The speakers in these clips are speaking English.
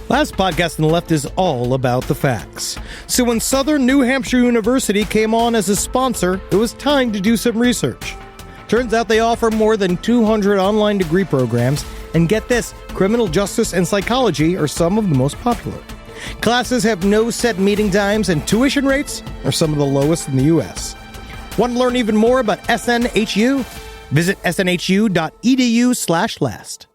Last podcast on the left is all about the facts. So when Southern New Hampshire University came on as a sponsor, it was time to do some research. Turns out they offer more than 200 online degree programs, and get this, criminal justice and psychology are some of the most popular. Classes have no set meeting times, and tuition rates are some of the lowest in the U.S. Want to learn even more about SNHU? Visit snhu.edu/last.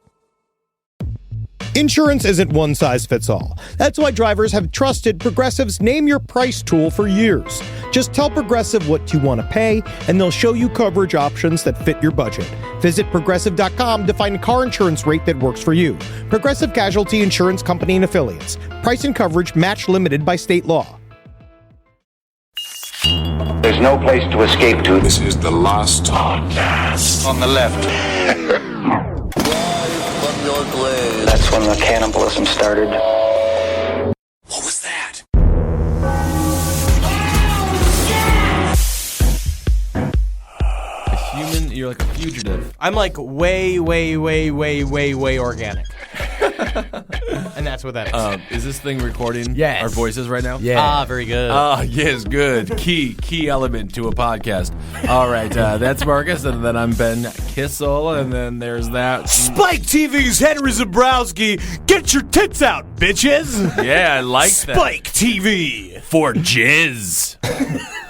Insurance isn't one size fits all. That's why drivers have trusted Progressive's Name Your Price tool for years. Just tell Progressive what you want to pay, and they'll show you coverage options that fit your budget. Visit Progressive.com to find a car insurance rate that works for you. Progressive Casualty Insurance Company and Affiliates. Price and coverage match limited by state law. There's no place to escape to. This is the last podcast. On the left. That's when the cannibalism started. What was that? A human, you're like a fugitive. I'm like way organic. And that's what that is. Is this thing recording Yes. our voices right now? Yeah. Very good. Yes, good. Key element to a podcast. All right, that's Marcus, and then I'm Ben Kissel, and then there's that. Spike TV's Henry Zabrowski. Get your tits out, bitches. Yeah, I like that. Spike TV. For jizz.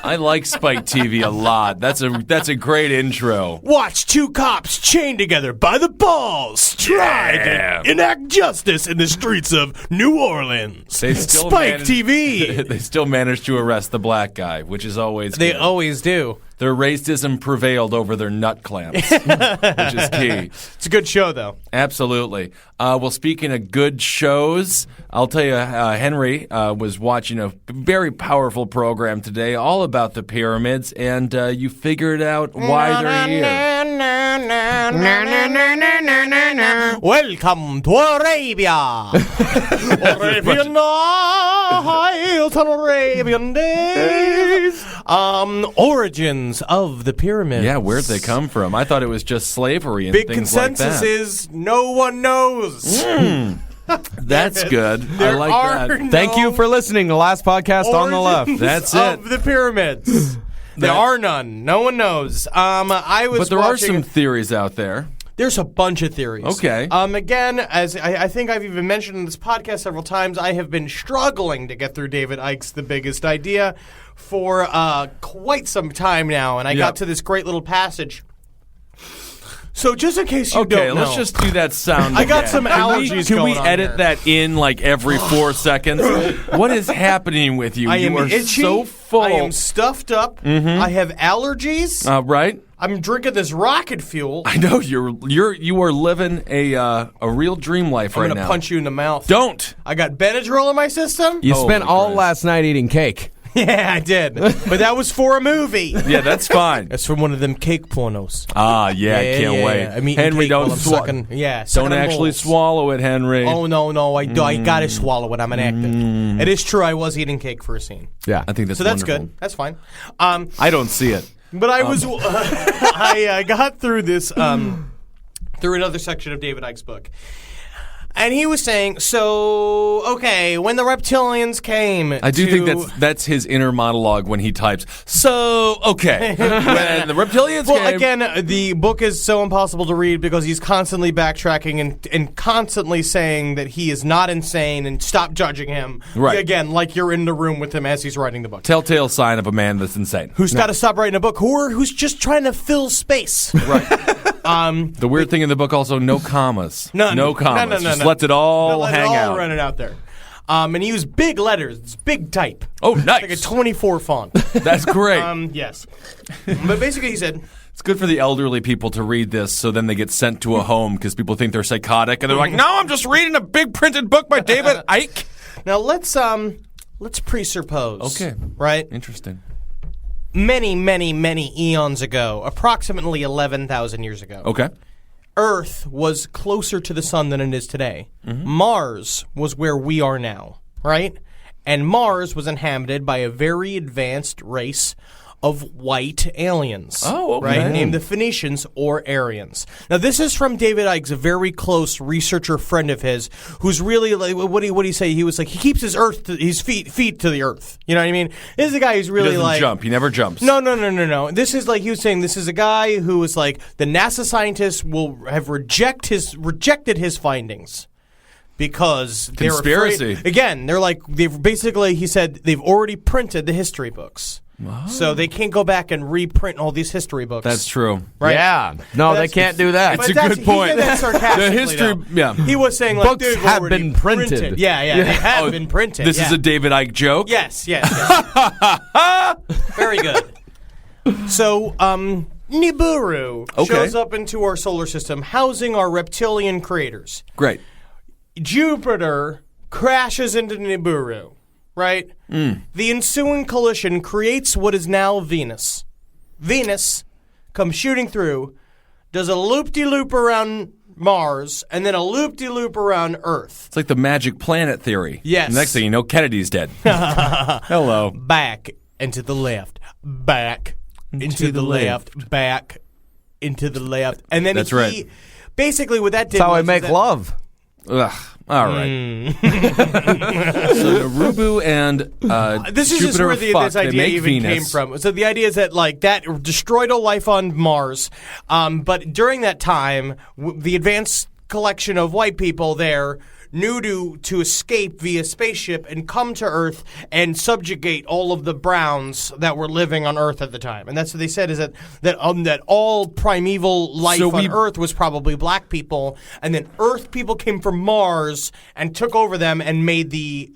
I like Spike TV a lot. That's a great intro. Watch two cops chained together by the balls try to enact justice in the streets of New Orleans. They still Spike TV. They still managed to arrest the black guy, which is always They good. always do. Their racism prevailed over their nut clamps, which is key. It's a good show, though. Absolutely. Well, speaking of good shows, I'll tell you, Henry was watching a very powerful program today all about the pyramids, and you figured out why they're here. Welcome to Arabia. Arabian nights and Arabian days. Origins of the pyramids. Yeah, where'd they come from? I thought it was just slavery and Big things like consensus that. is no one knows. That's good. I like that. Thank you for listening to Last Podcast on the Left. That's of it. the pyramids. There are none. No one knows. I was But there watching are some theories out there. There's a bunch of theories. Okay. Again, as I think I've even mentioned in this podcast several times, I have been struggling to get through David Icke's The Biggest Idea for quite some time now, and I got to this great little passage. So just in case you don't know. Okay, let's just do that sound I got again. some allergies Can going we on edit here. that in like every 4 seconds? What is happening with you? I am You are itchy. so full. I am stuffed up. I have allergies. Right? I'm drinking this rocket fuel. I know you are living a real dream life I'm right gonna now. punch you in the mouth. Don't. I got Benadryl in my system. You Holy spent all Christ. last night eating cake. Yeah, I did. But that was for a movie. Yeah, that's fine. That's from one of them cake pornos. Yeah, can't wait. I'm eating Henry, cake don't while I'm swallow. sucking. Yeah, Don't sucking on actually bowls. swallow it, Henry. Oh no, I gotta swallow it. I'm an actor. It is true. I was eating cake for a scene, Yeah. I think that's so that's wonderful. good. That's fine. I don't see it. But I was I got through this through another section of David Icke's book. And he was saying, so, okay, when the reptilians came I do think that's his inner monologue when he types. So, okay, when the reptilians Well, came. again, the book is so impossible to read because he's constantly backtracking and constantly saying that he is not insane and stop judging him. Right. Again, like you're in the room with him as he's writing the book. Telltale sign of a man that's insane. Who's got to stop writing a book? Who's just trying to fill space. Right. The weird thing in the book also, no commas. No commas. No. Just let it all Let hang it all out. run it out there. And he used big letters. It's big type. Oh, nice. Like a 24 font. That's great. Yes. But basically he said, It's good for the elderly people to read this so then they get sent to a home because people think they're psychotic and they're like, no, I'm just reading a big printed book by David Icke. now let's presuppose. Okay. Right? Interesting. Many eons ago, approximately 11,000 years ago. Okay. Earth was closer to the sun than it is today. Mars was where we are now, right? And Mars was inhabited by a very advanced race of white aliens. Oh, okay. Right? Named the Phoenicians or Aryans. Now, this is from David Icke, a very close researcher friend of his, who's really like, what do you say? He was like, he keeps his feet to the earth. You know what I mean? This is a guy who's really He doesn't like jump. He never jumps. No. This is like he was saying. This is a guy who was like the NASA scientists will have rejected his findings because they're Conspiracy. afraid. Again, they're like he said they've already printed the history books, so they can't go back and reprint all these history books. That's true. Right? Yeah. No, they can't do that. But It's a good he point. said that sarcastically, The history- though. yeah. He was saying like Books they've have already been printed. Yeah, they have been printed. This is a David Icke joke? Yes. Very good. So, Nibiru shows up into our solar system, housing our reptilian creators. Great. Jupiter crashes into Nibiru, right? The ensuing collision creates what is now Venus. Venus comes shooting through, does a loop-de-loop around Mars, and then a loop-de-loop around Earth. It's like the magic planet theory. Yes. The next thing you know, Kennedy's dead. Hello. Back and to the left, back into the left, back into the left. And then That's right. Basically what that did That's how I was make that- love. Ugh. All right. So Narubu and This is Jupiter just where this they idea make even Venus. came from. So the idea is that like that destroyed all life on Mars, but during that time, the advanced collection of white people there knew to escape via spaceship and come to Earth and subjugate all of the Browns that were living on Earth at the time. And that's what they said is that all primeval life on Earth was probably black people, and then Earth people came from Mars and took over them and made the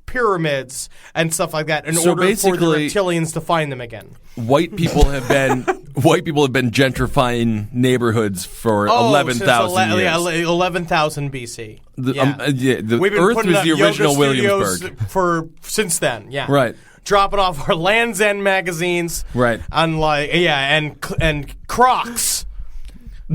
pyramids and stuff like that in So order for the basically- reptilians to find them again. White people have been gentrifying neighborhoods for 11,000 years. 11,000 BC. The We've been Earth putting was up the yoga original studios Williamsburg. since then. Yeah, Right. Dropping off our Land's End magazines. Right. And Crocs.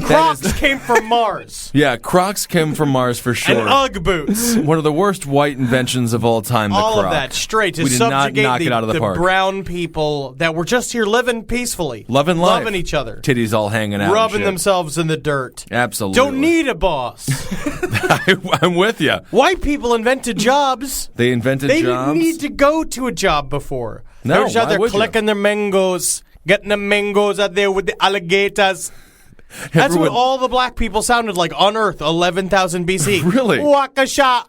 Crocs came from Mars. Yeah, Crocs came from Mars for sure. And Ugg boots. One of the worst white inventions of all time, the All Croc. of that straight to We did not subjugate knock it out of the park. brown people that were just here living peacefully. Loving life. Loving each other. Titties all hanging out. Rubbing and shit. themselves in the dirt. Absolutely. Don't need a boss. I'm with you. White people invented jobs. They invented They jobs. didn't need to go to a job before. No, They're just out why there would you? collecting their mangoes, getting the mangoes out there with the alligators. That's what Everyone- all the black people sounded like on Earth, 11,000 BC. Really? Wakasha.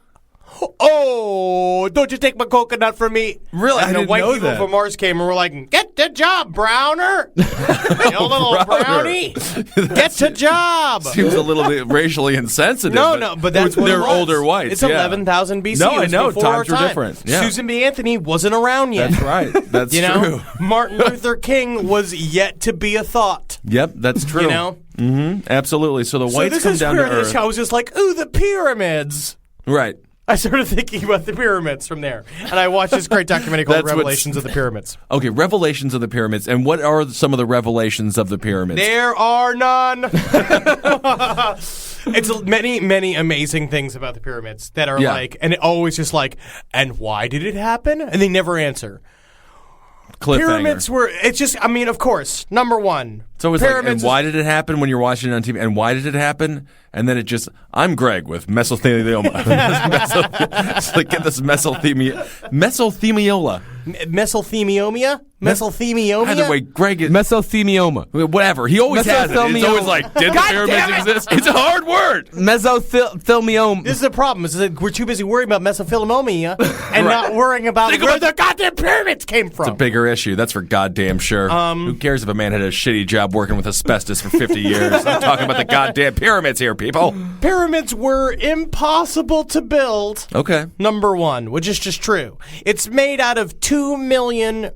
Oh, don't you take my coconut from me. Really? And I the didn't white know people that. from Mars came and were like, get the job, Browner. You little brownie. Get to job. Seems a little bit racially insensitive. But that's what they're it was. older whites. It's yeah. 11,000 BC. No, It I was know. before Times our were time. different. Yeah. Susan B. Anthony wasn't around yet. That's right. That's You know, true. Martin Luther King was yet to be a thought. Yep, that's true. You know? Mm-hmm. Absolutely. So the So whites this come is down to where this Earth. show was just like, ooh, the pyramids. Right. I started thinking about the pyramids from there. And I watched this great documentary called That's what's- Revelations of the Pyramids. Okay, revelations of the pyramids. And what are some of the revelations of the pyramids? There are none. It's many, many amazing things about the pyramids that are like, and it always just like, and why did it happen? And they never answer. Cliffhanger. Pyramids were, it's just, I mean, of course, number one. So it's like, and pyramids why did it happen when you're watching it on TV? And why did it happen? And then it just, I'm Greg with mesothelioma. It's like, get this mesothelioma. Mesothelioma? Mesothelioma? Either way, Greg is, Mesothelioma. whatever. He always has it. It's always like, did the God pyramids damn it! exist? It's a hard word. Mesothelioma. This is the problem, is that we're too busy worrying about mesothelioma and not worrying about Think where about- the goddamn pyramids came from. It's a bigger issue. That's for goddamn sure. Who cares if a man had a shitty job working with asbestos for 50 years? I'm talking about the goddamn pyramids here, people. Pyramids were impossible to build. Okay. Number one, which is just true. It's made out of 2 million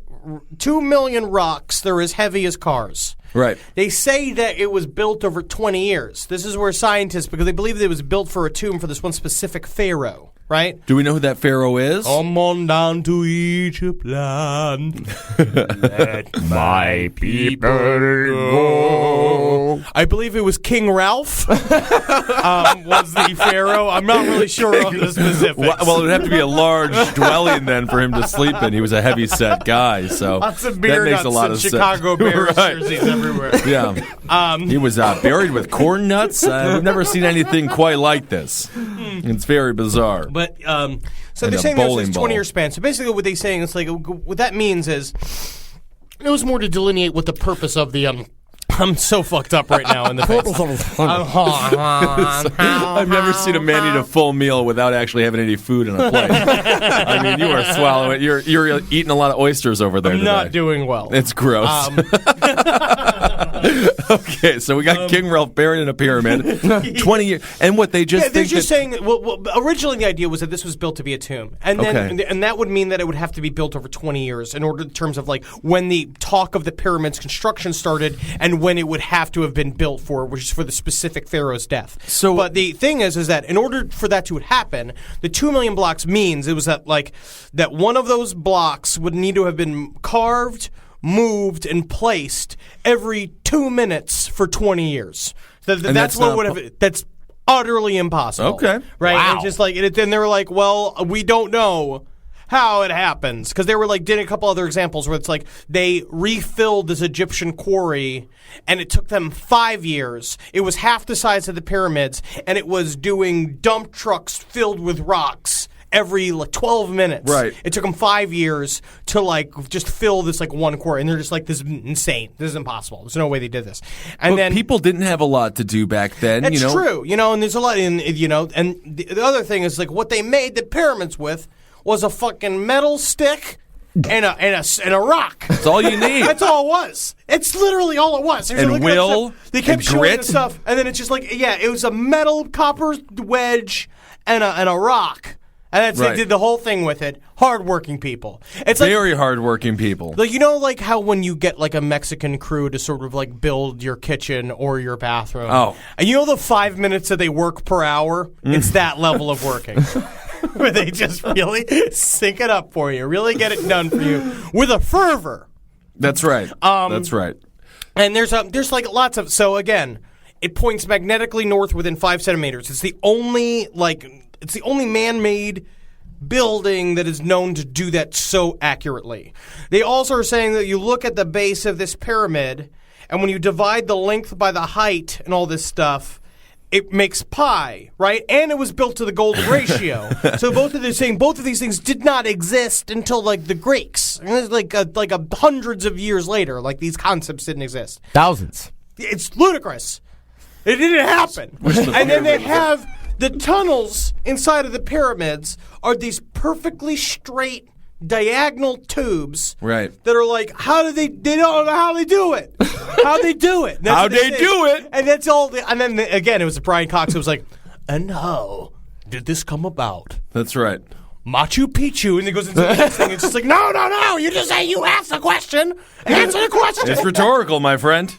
rocks. They're as heavy as cars. Right. They say that it was built over 20 years. This is where scientists, because they believe that it was built for a tomb for this one specific pharaoh. right? Do we know who that pharaoh is? Come on down to Egypt land. Let my people go. I believe it was King Ralph was the pharaoh. I'm not really sure on the specifics. Well, it would have to be a large dwelling then for him to sleep in. He was a heavy-set guy, so lots of beer that makes nuts a lot and of Chicago sense. Bears Right. jerseys everywhere. Yeah. He was buried with corn nuts. We've never seen anything quite like this. It's very bizarre. But so And they're a saying there's bowling this ball. 20-year span. So basically, what they're saying is like what that means is it was more to delineate what the purpose of the I'm so fucked up right now in the face. I've never seen a man eat a full meal without actually having any food on a plate. I mean, you are swallowing. You're eating a lot of oysters over there. I'm today. not doing well. It's gross. Okay, so we got King Ralph buried in a pyramid, 20 years, and what they just they're think just that, saying. Well, originally the idea was that this was built to be a tomb, and then and that would mean that it would have to be built over 20 years in terms of like when the talk of the pyramid's construction started and when it would have to have been built for, which is for the specific pharaoh's death. So- but the thing is that in order for that to happen, the 2 million blocks means it was that that one of those blocks would need to have been carved, moved, and placed every 2 minutes for 20 years. That's that's what not would have. That's utterly impossible. Okay. Right? Wow. And just then they were like, well, we don't know how it happens. Because they were did a couple other examples where it's like they refilled this Egyptian quarry and it took them 5 years. It was half the size of the pyramids and it was doing dump trucks filled with rocks every 12 minutes. Right. It took them 5 years to just fill this one quarry. And they're just this is insane. This is impossible. There's no way they did this. And but then people didn't have a lot to do back then. It's you know? true, and there's a lot and the other thing is what they made the pyramids with was a fucking metal stick and a rock. That's all you need. That's all it was. It's literally all it was. And Looking at will, stuff, they kept and showing grit. the stuff, and then it's just it was a metal copper wedge and a rock, and Right. they did the whole thing with it. Hardworking people. It's Very hardworking people. how when you get a Mexican crew to sort of build your kitchen or your bathroom. Oh. And the 5 minutes that they work per hour, it's that level of working. Where they just really sync it up for you, really get it done for you with a fervor. That's right. That's right. And there's lots of, so again, it points magnetically north within 5 centimeters. It's the only man-made building that is known to do that so accurately. They also are saying that you look at the base of this pyramid, and when you divide the length by the height and all this stuff, it makes pi, right? And it was built to the golden ratio. So both of these things did not exist until the Greeks. And it's hundreds of years later, these concepts didn't exist. Thousands. It's ludicrous. It didn't happen. And then they have the tunnels inside of the pyramids are these perfectly straight diagonal tubes, Right. that are how do they don't know how they do it. How they do it. That's How what they say. do it. And that's all. And then again, it was Brian Cox who was and how did this come about? That's right. Machu Picchu, and he goes into the next thing. It's just no. You just say you ask the question, answer the question. It's rhetorical, my friend.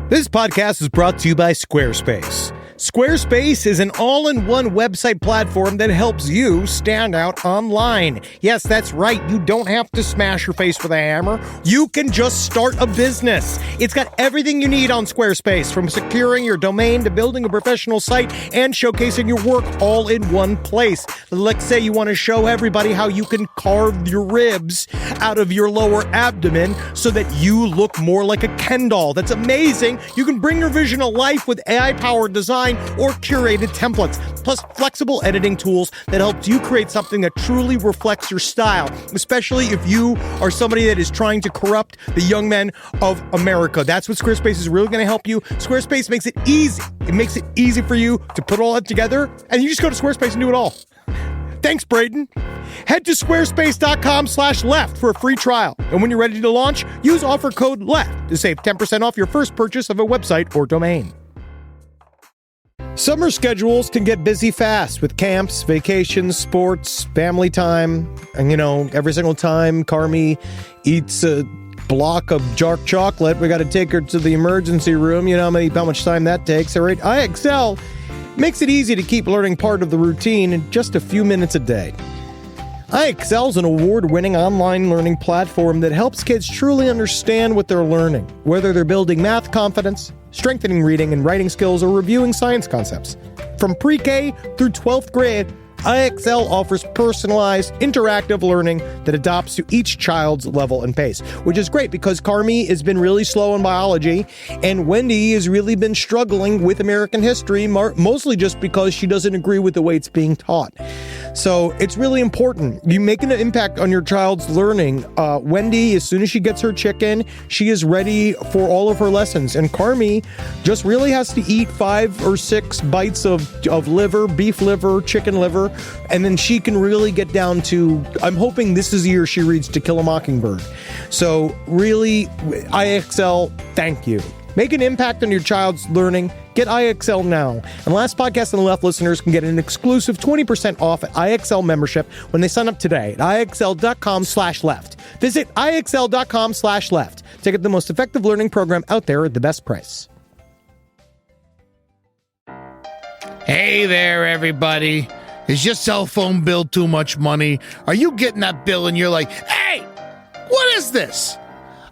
This podcast is brought to you by Squarespace. Squarespace is an all-in-one website platform that helps you stand out online. Yes, that's right. You don't have to smash your face with a hammer. You can just start a business. It's got everything you need on Squarespace, from securing your domain to building a professional site and showcasing your work all in one place. Let's say you want to show everybody how you can carve your ribs out of your lower abdomen so that you look more like a Ken doll. That's amazing. You can bring your vision to life with AI-powered design or curated templates, plus flexible editing tools that helps you create something that truly reflects your style, especially if you are somebody that is trying to corrupt the young men of America. That's what Squarespace is really going to help you. Squarespace makes it easy. It makes it easy for you to put all that together, and you just go to Squarespace and do it all. Thanks, Braden. Head to squarespace.com/left for a free trial. And when you're ready to launch, use offer code LEFT to save 10% off your first purchase of a website or domain. Summer schedules can get busy fast with camps, vacations, sports, family time. And, every single time Carmi eats a block of dark chocolate, we got to take her to the emergency room. You know how much time that takes, all right? IXL makes it easy to keep learning part of the routine in just a few minutes a day. iExcel is an award-winning online learning platform that helps kids truly understand what they're learning, whether they're building math confidence, strengthening reading and writing skills, or reviewing science concepts. From pre-K through 12th grade, iExcel offers personalized, interactive learning that adapts to each child's level and pace, which is great because Carmi has been really slow in biology, and Wendy has really been struggling with American history, mostly just because she doesn't agree with the way it's being taught. So it's really important. You make an impact on your child's learning. Wendy, as soon as she gets her chicken, she is ready for all of her lessons. And Carmi just really has to eat 5 or 6 bites of liver, beef liver, chicken liver, and then she can really get down to, I'm hoping this is the year she reads To Kill a Mockingbird. So really, iExcel, thank you. Make an impact on your child's learning. Get iExcel now. And Last Podcast on the Left listeners can get an exclusive 20% off at iExcel membership when they sign up today at iexcel.com/left. Visit iexcel.com/left to get the most effective learning program out there at the best price. Hey there, everybody. Is your cell phone bill too much money? Are you getting that bill and you're like, hey, what is this?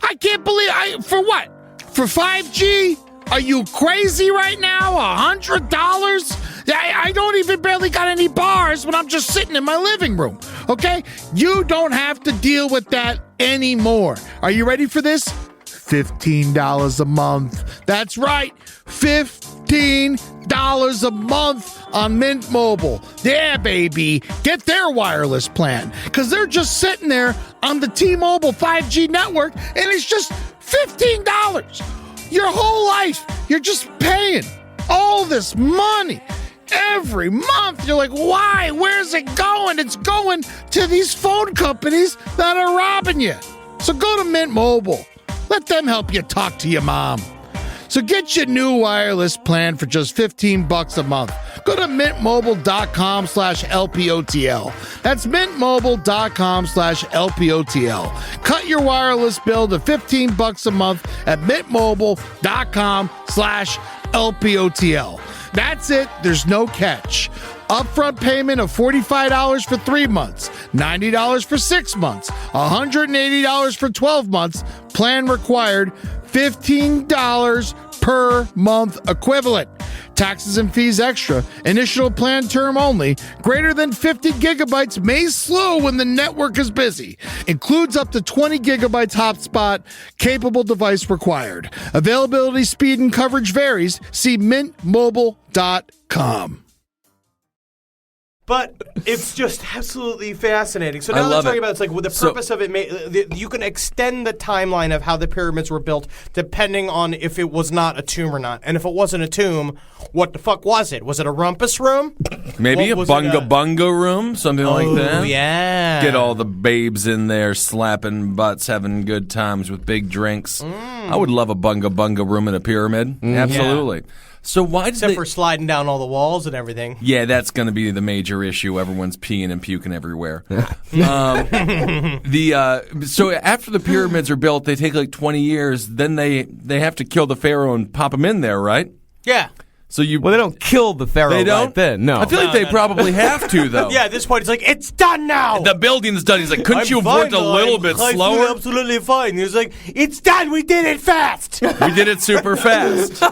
I can't believe for what? For 5G? Are you crazy right now? $100? I don't even barely got any bars when I'm just sitting in my living room, okay? You don't have to deal with that anymore. Are you ready for this? $15 a month. That's right, $15 a month on Mint Mobile. Yeah, baby. Get their wireless plan, because they're just sitting there on the T-Mobile 5G network, and it's just $15. Your whole life, you're just paying all this money every month. You're like, why? Where's it going? It's going to these phone companies that are robbing you. So go to Mint Mobile. Let them help you talk to your mom. So get your new wireless plan for just $15 a month. Go to mintmobile.com/LPOTL. That's mintmobile.com/LPOTL. Cut your wireless bill to $15 a month at mintmobile.com/LPOTL. That's it. There's no catch. Upfront payment of $45 for 3 months, $90 for 6 months, $180 for 12 months. Plan required, $15 per month equivalent. Taxes and fees extra. Initial plan term only. Greater than 50 gigabytes may slow when the network is busy. Includes up to 20 gigabytes hotspot. Capable device required. Availability, speed, and coverage varies. See mintmobile.com. But it's just absolutely fascinating. So now I they're love talking it. about, it's like, with the purpose of it, you can extend the timeline of how the pyramids were built depending on if it was not a tomb or not. And if it wasn't a tomb, what the fuck was it? Was it a rumpus room? Maybe a bunga room, something like that. Oh, yeah. Get all the babes in there slapping butts, having good times with big drinks. I would love a bunga room in a pyramid. Absolutely. Yeah. So why did Except for sliding down all the walls and everything. Yeah, that's going to be the major issue. Everyone's peeing and puking everywhere. So after the pyramids are built, they take like 20 years. Then they have to kill the pharaoh and pop him in there, right? Yeah. So they don't kill the pharaoh They don't? right then. No. I feel like they probably have to, though. Yeah, at this point, it's like, it's done now. The building's done. He's like, couldn't you have worked a little bit I slower? feel absolutely fine. He's like, it's done. We did it fast. We did it super fast.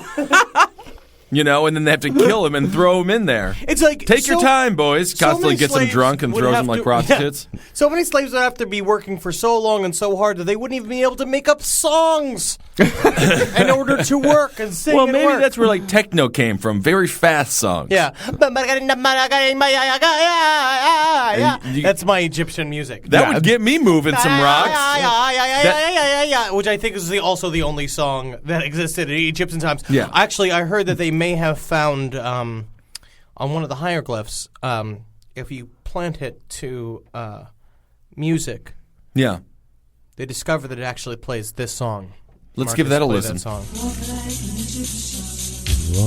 You know, and then they have to kill him and throw him in there. It's like, take your time, boys. Constantly gets them drunk and throws them like prostitutes. Yeah. So many slaves would have to be working for so long and so hard that they wouldn't even be able to make up songs in order to work and sing. Well, and maybe work. that's where like techno came from. Very fast songs. Yeah. That's my Egyptian music. That would get me moving some rocks. Which I think is also the only song that existed in Egyptian times. Yeah. Actually, I heard that they may have found on one of the hieroglyphs, if you plant it to music, Yeah. they discovered that it actually plays this song. Let's give that a play listen. That song.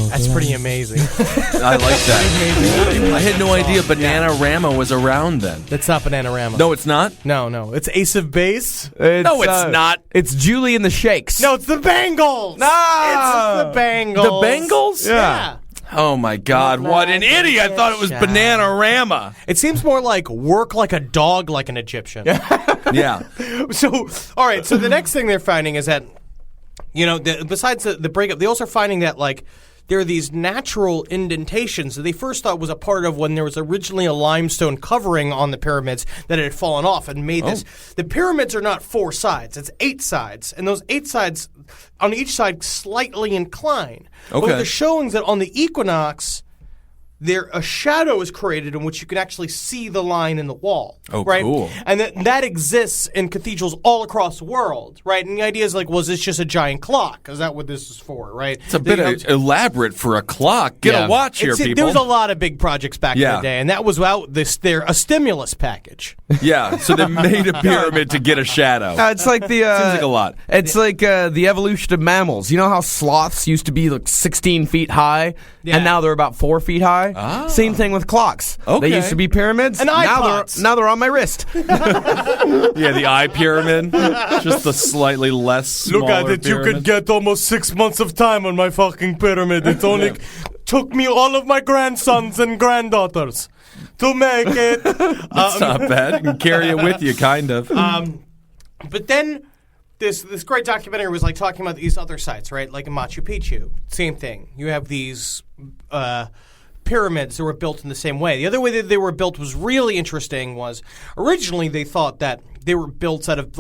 That's pretty amazing. I like that. I had no idea Bananarama was around then. That's not Bananarama. No, it's not? No. It's Ace of Base. No, it's not. It's Julie and the Shakes. No, it's the Bangles. No! It's the Bangles. The Bengals? Yeah. Oh my God! What an idiot! I thought it was Bananarama. It seems more like work like a dog, like an Egyptian. Yeah. So, all right. So the next thing they're finding is that, besides the breakup, they also are finding that there are these natural indentations that they first thought was a part of when there was originally a limestone covering on the pyramids that had fallen off and made this. The pyramids are not 4 sides; it's 8 sides, and those 8 sides on each side slightly incline. Okay. But they're showing that on the equinox, a shadow is created in which you can actually see the line in the wall. Oh, right? cool. And that exists in cathedrals all across the world, right? And the idea is was this just a giant clock? Is that what this is for, right? It's a bit elaborate for a clock. Get a watch here, people. There was a lot of big projects back in the day, and that was a stimulus package. Yeah, so they made a pyramid to get a shadow. It's like the Seems like a lot. It's like the evolution of mammals. You know how sloths used to be 16 feet high, Yeah. and now they're about 4 feet high. Same thing with clocks. Okay. They used to be pyramids. And iPods. Now they're on my wrist. Yeah, the eye pyramid. Just the slightly less smaller pyramid. get almost 6 months of time on my fucking pyramid. It only took me all of my grandsons and granddaughters to make it. That's not bad. You can carry it with you, kind of. But then this great documentary was talking about these other sites, right? Like in Machu Picchu, same thing. You have these pyramids that were built in the same way. The other way that they were built was really interesting. Was originally they thought that they were built out of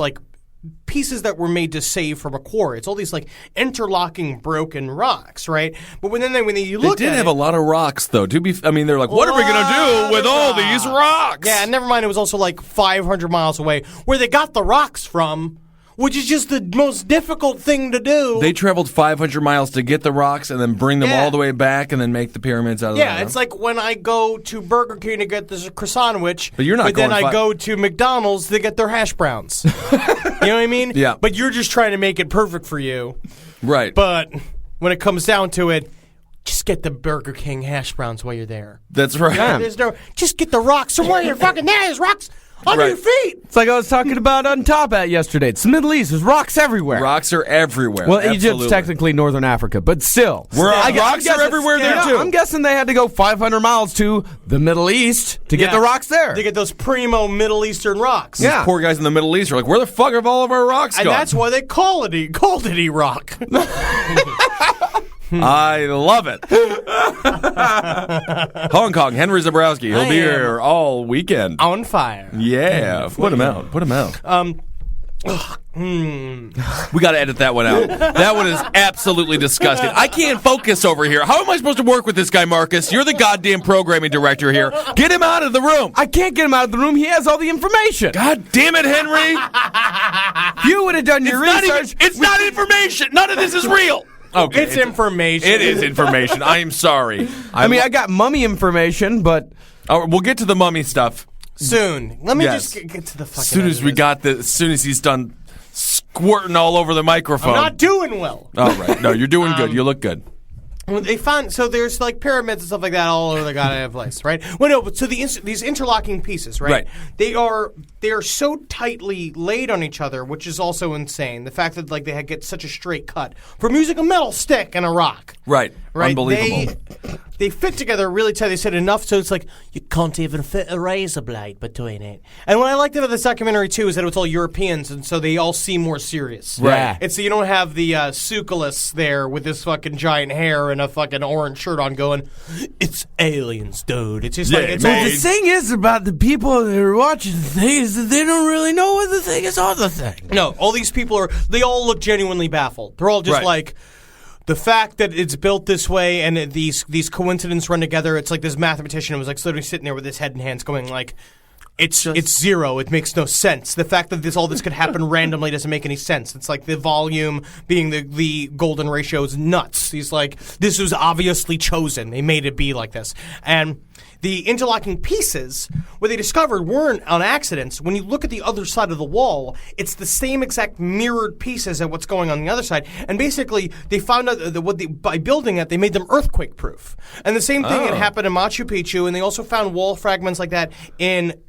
pieces that were made to save from a quarry. It's all these interlocking broken rocks, right? But when you look They at did have it, a lot of rocks, though. They're like, what are we going to do with all these rocks? yeah, never mind. It was also 500 miles away where they got the rocks from, which is just the most difficult thing to do. They traveled 500 miles to get the rocks and then bring them all the way back and then make the pyramids out of them. Yeah, it's like when I go to Burger King to get this croissant sandwich, But you're not then going I go to McDonald's to get their hash browns. You know what I mean? Yeah. But you're just trying to make it perfect for you. Right. But when it comes down to it, just get the Burger King hash browns while you're there. That's right. Just get the rocks from where you're fucking there. There's rocks under your feet. It's like I was talking about on Top Hat yesterday. It's the Middle East. There's rocks everywhere. Rocks are everywhere. Well, Absolutely. Egypt's technically Northern Africa, but still. Rocks are everywhere there, too. I'm guessing they had to go 500 miles to the Middle East to get the rocks there. To get those primo Middle Eastern rocks. Yeah. Poor guys in the Middle East are like, where the fuck have all of our rocks And gone? that's why they called it E-Rock. I love it. Hong Kong, Henry Zabrowski. He'll be here all weekend. On fire. Yeah, put him out. Put him out. We got to edit that one out. That one is absolutely disgusting. I can't focus over here. How am I supposed to work with this guy, Marcus? You're the goddamn programming director here. Get him out of the room. I can't get him out of the room. He has all the information. God damn it, Henry. If you would have done your research. It's not information. None of this is real. Okay, It's information. It is information. I am sorry. I got mummy information, but We'll get to the mummy stuff. Soon. Let me Yes. just get to the fucking As soon as as soon as he's done squirting all over the microphone. I'm not doing well. All right. No, you're doing good. You look good. They found there's pyramids and stuff like that all over the goddamn place, right? Well, no, but so these interlocking pieces, right? They are so tightly laid on each other, which is also insane. The fact that they get such a straight cut from using a metal stick and a rock, Right. right? Unbelievable. They fit together really tight. They said enough so it's you can't even fit a razor blade between it. And what I liked about this documentary too is that it was all Europeans, and so they all seem more serious. Right. It's you don't have the Suculis there with this fucking giant hair and a fucking orange shirt on going, it's aliens, dude. It's just it's all the thing is about the people that are watching the thing is that they don't really know what the thing is on the thing. No, all these people they all look genuinely baffled. They're all just the fact that it's built this way and these coincidences run together. It's like this mathematician was literally sitting there with his head in hands going it's zero. It makes no sense. The fact that all this could happen randomly doesn't make any sense. It's like the volume being the golden ratio is nuts. He's like, this was obviously chosen. They made it be like this. And the interlocking pieces, what they discovered weren't on accidents. When you look at the other side of the wall, it's the same exact mirrored pieces of what's going on the other side. And basically, they found out that by building it, they made them earthquake-proof. And the same thing had happened in Machu Picchu, and they also found wall fragments like that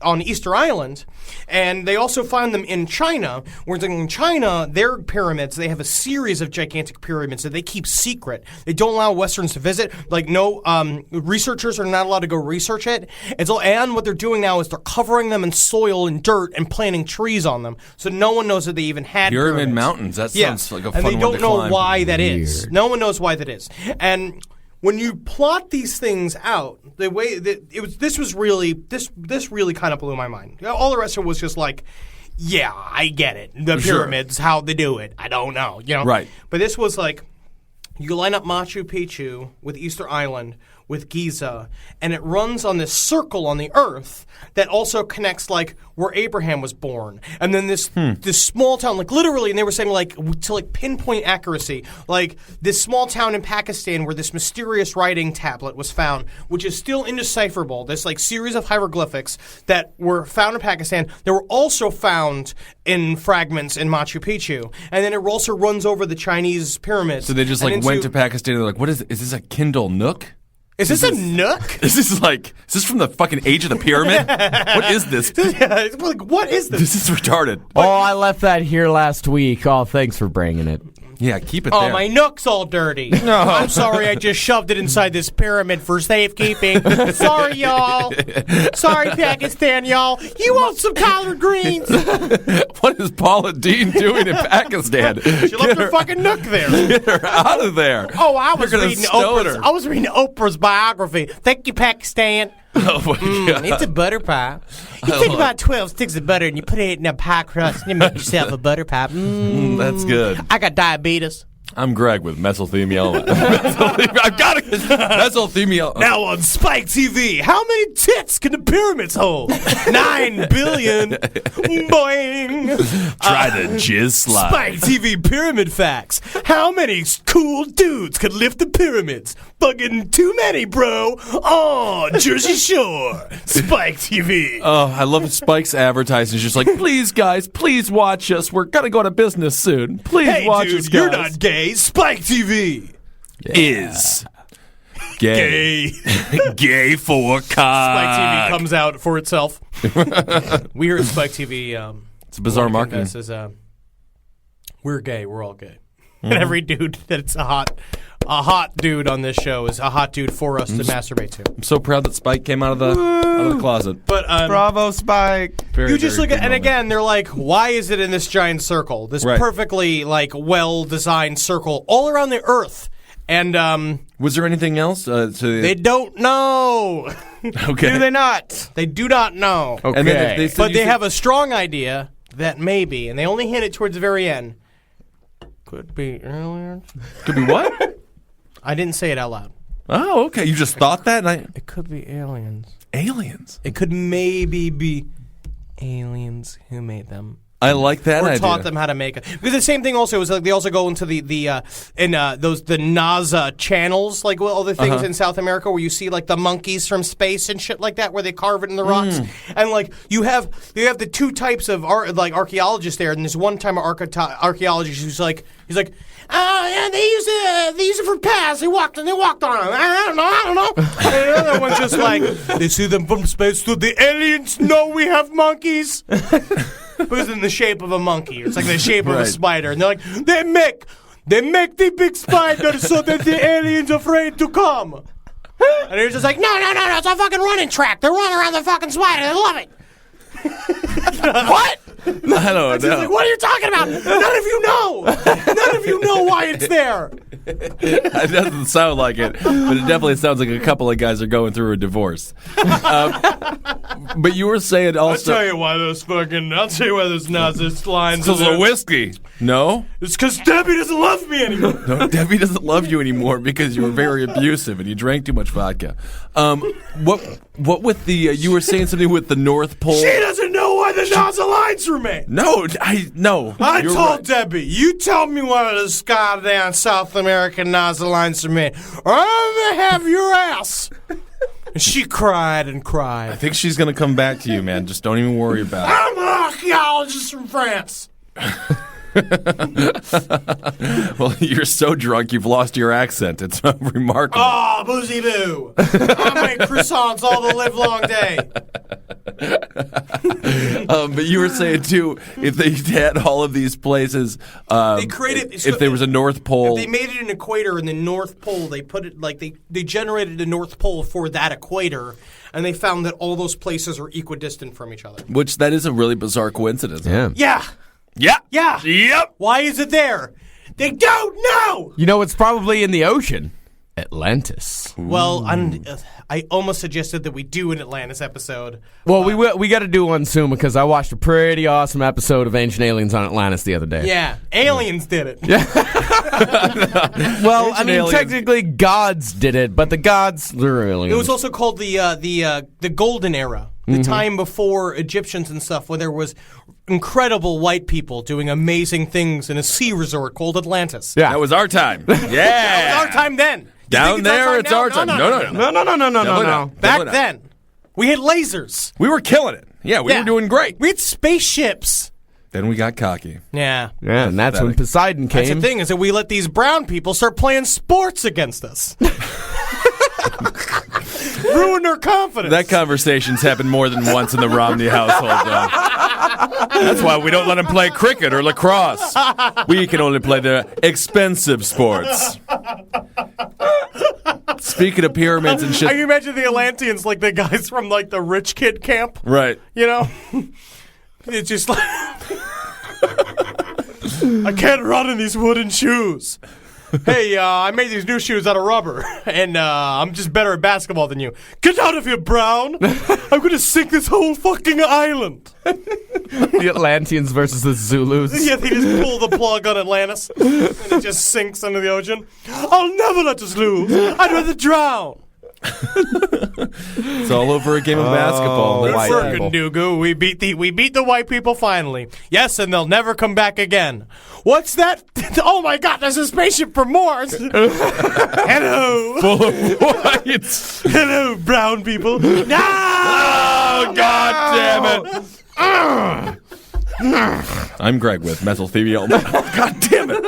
on Easter Island. And they also found them in China, where in China, their pyramids, they have a series of gigantic pyramids that they keep secret. They don't allow Westerns to visit. Like, no researchers are not allowed to go research it. And what they're doing now is they're covering them in soil and dirt and planting trees on them, so no one knows that they even had Pyramid pyramids. Mountains. That sounds like a fun and they one don't to know climb. why that is. No one knows why that is. And when you plot these things out, the way that this really kind of blew my mind. All the rest of it was just like, yeah, I get it. The pyramids, how they do it, I don't know. Right. But this was like, you line up Machu Picchu with Easter Island with Giza, and it runs on this circle on the earth that also connects like where Abraham was born. And then this small town, like literally, and they were saying like to like pinpoint accuracy, like this small town in Pakistan where this mysterious writing tablet was found, which is still indecipherable, this like series of hieroglyphics that were found in Pakistan, that were also found in fragments in Machu Picchu. And then it also runs over the Chinese pyramids. So they just like went to Pakistan and they're like, what is this a Kindle Nook? Is this a nook? Is this from the fucking age of the pyramid? What is this? Yeah, like, what is this? This is retarded. Oh, I left that here last week. Oh, thanks for bringing it. Yeah, keep it Oh, there. my nook's all dirty. No. I'm sorry, I just shoved it inside this pyramid for safekeeping. Sorry, y'all. Sorry, Pakistan, y'all. You want some collard greens? What is Paula Dean doing in Pakistan? She left her fucking nook there. Get her out of there. Oh, I was You're gonna reading stone her. I was reading Oprah's biography. Thank you, Pakistan. Oh my God. It's a butter pie. You take about 12 sticks of butter and you put it in a pie crust and you make yourself a butter pie. That's good. I got diabetes. I'm Greg with mesothelioma. I've got it. Mesothelioma. Now on Spike TV, how many tits can the pyramids hold? 9 billion. Boing. Try the jizz slide. Spike TV pyramid facts. How many cool dudes could lift the pyramids? Fucking too many, bro. Oh, Jersey Shore. Spike TV. Oh, I love Spike's advertising. It's just like, please, guys, please watch us. We're going to go out of business soon. Please Hey, watch dude, us, guys. you're not gay. Spike TV. Is gay. Gay for cock. Spike TV comes out for itself. We here at Spike TV. It's a bizarre marketing. This is, we're gay. We're all gay. And every dude that's a hot dude on this show is a hot dude for us to masturbate to. I'm so proud that Spike came out of the closet. But Bravo, Spike. Very, you just very look at, good and moment. again, they're like, why is it in this giant circle? This Right. perfectly like well-designed circle all around the Earth. And Was there anything else? they don't know. Okay. Do they not? They do not know. Okay. And then they said But you they said- have a strong idea that maybe, and they only hint it towards the very end, could be aliens. Could be what? I didn't say it out loud. Oh, okay. You just thought that? It could be aliens. Aliens. It could maybe be aliens who made them. I like that Or idea. taught them how to make it. Because the same thing also is like they also go into the NASA channels, like all the things in South America where you see like the monkeys from space and shit like that, where they carve it in the rocks. And like you have the two types of archaeologists there, and there's one time archaeologist who's like yeah, they use it for paths. They walked on them. I don't know. And the other one's just like, they see them from space. Do the aliens know we have monkeys? Because in the shape of a monkey. It's like the shape of a Right. spider. And they're like, they make the big spider so that the alien's afraid to come. And they're just like, no, it's a fucking running track. They're running around the fucking spider. They love it. What? I don't know. Like, what are you talking about? None of you know. None of you know why it's there. It doesn't sound like it, but it definitely sounds like a couple of guys are going through a divorce. But you were saying also... I'll tell you why those Nazis lines Because of whiskey. No? It's because Debbie doesn't love me anymore. No, Debbie doesn't love you anymore because you were very abusive and you drank too much vodka. What with the... you were saying something with the North Pole. She doesn't know why the Nazis lines were made. No, I you're told right. Debbie, you tell me why the goddamn South American Nazi lines are made, or I'm gonna have your ass And she cried and cried. I think she's going to come back to you, man. Just don't even worry about it. I'm an archaeologist from France. Well, you're so drunk you've lost your accent. It's remarkable. Oh, boozy boo. I make croissants all the live long day. But you were saying, too, if they had all of these places, They created. if there was a North Pole. If they made it an equator in the North Pole, they put it like they generated a North Pole for that equator, and they found that all those places are equidistant from each other. Which, that is a really bizarre coincidence. Yeah. Yeah. Yeah. Yeah. Yep. Why is it there? They don't know. You know, it's probably in the ocean. Atlantis. Well, I almost suggested that we do an Atlantis episode. Well, we got to do one soon because I watched a pretty awesome episode of Ancient Aliens on Atlantis the other day. Yeah, aliens did it. Well, I mean, Aliens. technically gods did it, but the gods, they're aliens. It was also called the Golden Era, the time before Egyptians and stuff, when there was incredible white people doing amazing things in a sea resort called Atlantis. Yeah. That was our time. Yeah. That was our time then. You Down think there, it's our time. No. No. Back then, we had lasers. We were killing it. Yeah, we were doing great. We had spaceships. Then we got cocky. Yeah. Yeah, and that's when Poseidon That's came. the thing, is that we let these brown people start playing sports against us. Ruined our confidence. That conversation's happened more than once in the Romney household, though. That's why we don't let them play cricket or lacrosse. We can only play the expensive sports. Speaking of pyramids and I shit. can imagine the Atlanteans like the guys from like the rich kid camp. Right. You know? It's just like I can't run in these wooden shoes. Hey, I made these new shoes out of rubber, and I'm just better at basketball than you. Get out of here, Brown! I'm gonna sink this whole fucking island. The Atlanteans versus the Zulus. Yeah, they just pull the plug on Atlantis, and it just sinks under the ocean. I'll never let us lose. I'd rather drown. It's all over a game of basketball. Good That's work, it. Nugu, we beat the white people finally. Yes, and they'll never come back again. What's that? Oh my God! There's a spaceship from Mars. Hello, Full of whites. hello, brown people. No! Oh, God damn it. I'm Greg with mesothelioma. God damn it.